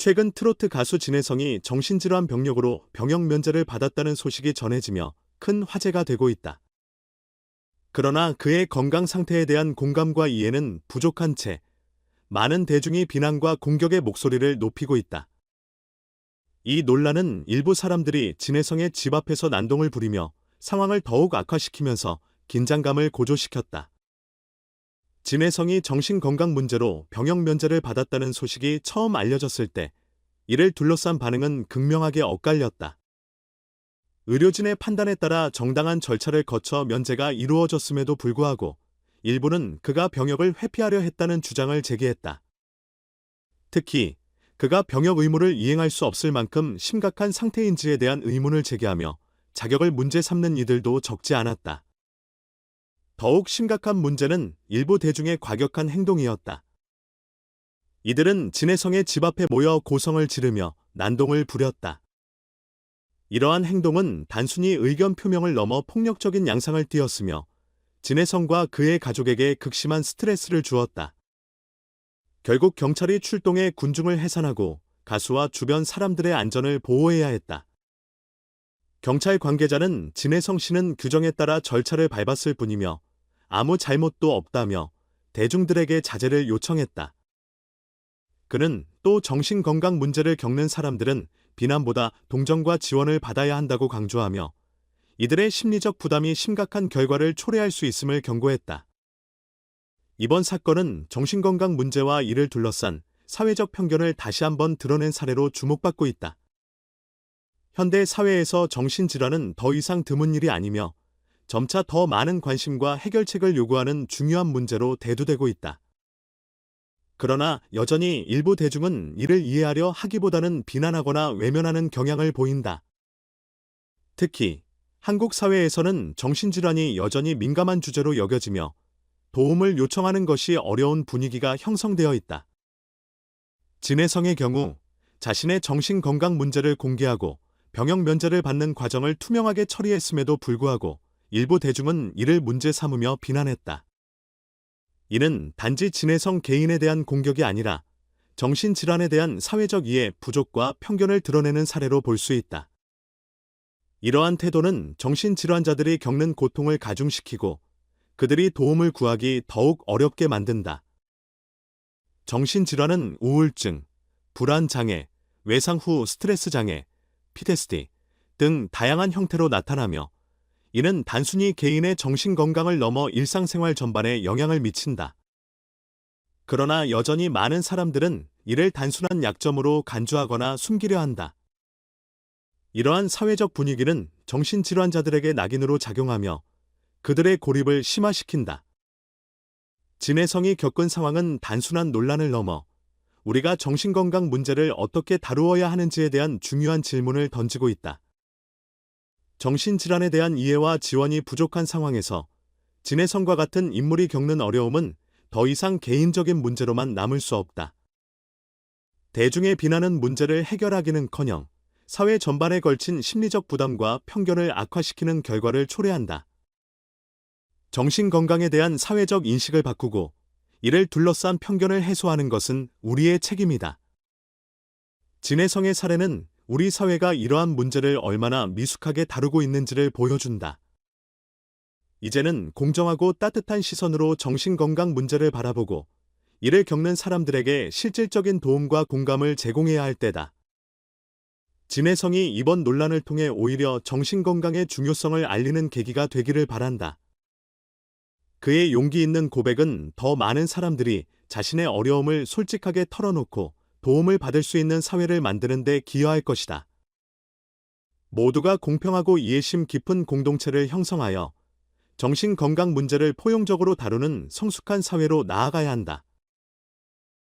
최근 트로트 가수 진혜성이 정신질환 병력으로 병역 면제를 받았다는 소식이 전해지며 큰 화제가 되고 있다. 그러나 그의 건강 상태에 대한 공감과 이해는 부족한 채 많은 대중이 비난과 공격의 목소리를 높이고 있다. 이 논란은 일부 사람들이 진혜성의 집 앞에서 난동을 부리며 상황을 더욱 악화시키면서 긴장감을 고조시켰다. 진혜성이 정신건강 문제로 병역 면제를 받았다는 소식이 처음 알려졌을 때 이를 둘러싼 반응은 극명하게 엇갈렸다. 의료진의 판단에 따라 정당한 절차를 거쳐 면제가 이루어졌음에도 불구하고 일부는 그가 병역을 회피하려 했다는 주장을 제기했다. 특히 그가 병역 의무를 이행할 수 없을 만큼 심각한 상태인지에 대한 의문을 제기하며 자격을 문제 삼는 이들도 적지 않았다. 더욱 심각한 문제는 일부 대중의 과격한 행동이었다. 이들은 진혜성의 집 앞에 모여 고성을 지르며 난동을 부렸다. 이러한 행동은 단순히 의견 표명을 넘어 폭력적인 양상을 띠었으며 진혜성과 그의 가족에게 극심한 스트레스를 주었다. 결국 경찰이 출동해 군중을 해산하고 가수와 주변 사람들의 안전을 보호해야 했다. 경찰 관계자는 진혜성 씨는 규정에 따라 절차를 밟았을 뿐이며 아무 잘못도 없다며 대중들에게 자제를 요청했다. 그는 또 정신건강 문제를 겪는 사람들은 비난보다 동정과 지원을 받아야 한다고 강조하며 이들의 심리적 부담이 심각한 결과를 초래할 수 있음을 경고했다. 이번 사건은 정신건강 문제와 이를 둘러싼 사회적 편견을 다시 한번 드러낸 사례로 주목받고 있다. 현대 사회에서 정신질환은 더 이상 드문 일이 아니며 점차 더 많은 관심과 해결책을 요구하는 중요한 문제로 대두되고 있다. 그러나 여전히 일부 대중은 이를 이해하려 하기보다는 비난하거나 외면하는 경향을 보인다. 특히 한국 사회에서는 정신질환이 여전히 민감한 주제로 여겨지며 도움을 요청하는 것이 어려운 분위기가 형성되어 있다. 진혜성의 경우 자신의 정신건강 문제를 공개하고 병역 면제를 받는 과정을 투명하게 처리했음에도 불구하고 일부 대중은 이를 문제 삼으며 비난했다. 이는 단지 진혜성 개인에 대한 공격이 아니라 정신질환에 대한 사회적 이해 부족과 편견을 드러내는 사례로 볼 수 있다. 이러한 태도는 정신질환자들이 겪는 고통을 가중시키고 그들이 도움을 구하기 더욱 어렵게 만든다. 정신질환은 우울증, 불안장애, 외상 후 스트레스 장애, PTSD 등 다양한 형태로 나타나며 이는 단순히 개인의 정신건강을 넘어 일상생활 전반에 영향을 미친다. 그러나 여전히 많은 사람들은 이를 단순한 약점으로 간주하거나 숨기려 한다. 이러한 사회적 분위기는 정신질환자들에게 낙인으로 작용하며 그들의 고립을 심화시킨다. 진혜성이 겪은 상황은 단순한 논란을 넘어 우리가 정신건강 문제를 어떻게 다루어야 하는지에 대한 중요한 질문을 던지고 있다. 정신질환에 대한 이해와 지원이 부족한 상황에서 진혜성과 같은 인물이 겪는 어려움은 더 이상 개인적인 문제로만 남을 수 없다. 대중의 비난은 문제를 해결하기는커녕 사회 전반에 걸친 심리적 부담과 편견을 악화시키는 결과를 초래한다. 정신건강에 대한 사회적 인식을 바꾸고 이를 둘러싼 편견을 해소하는 것은 우리의 책임이다. 진혜성의 사례는 우리 사회가 이러한 문제를 얼마나 미숙하게 다루고 있는지를 보여준다. 이제는 공정하고 따뜻한 시선으로 정신건강 문제를 바라보고 이를 겪는 사람들에게 실질적인 도움과 공감을 제공해야 할 때다. 진혜성이 이번 논란을 통해 오히려 정신건강의 중요성을 알리는 계기가 되기를 바란다. 그의 용기 있는 고백은 더 많은 사람들이 자신의 어려움을 솔직하게 털어놓고 도움을 받을 수 있는 사회를 만드는 데 기여할 것이다. 모두가 공평하고 이해심 깊은 공동체를 형성하여 정신건강 문제를 포용적으로 다루는 성숙한 사회로 나아가야 한다.